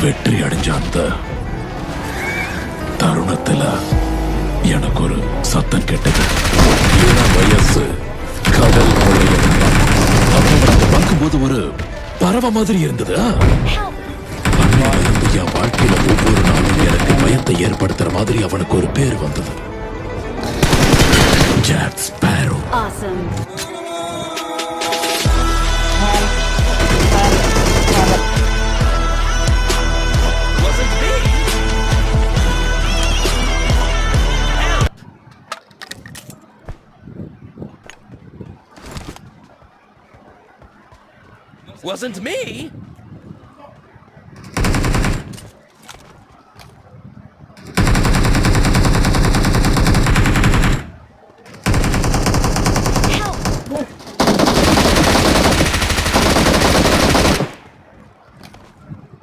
வெற்றி அடைஞ்ச அந்த தருணத்துல எனக்கு ஒரு சத்தம் கேட்டது. இளம் வயசு கடல் பார்க்கும்போது ஒரு பறவை மாதிரி இருந்தது. அன்னையிலிருந்து என் வாழ்க்கையில ஒவ்வொரு நாளும் எனக்கு பயத்தை ஏற்படுத்துற மாதிரி அவனுக்கு ஒரு பேர் வந்தது. Jack Sparrow. Wasn't me!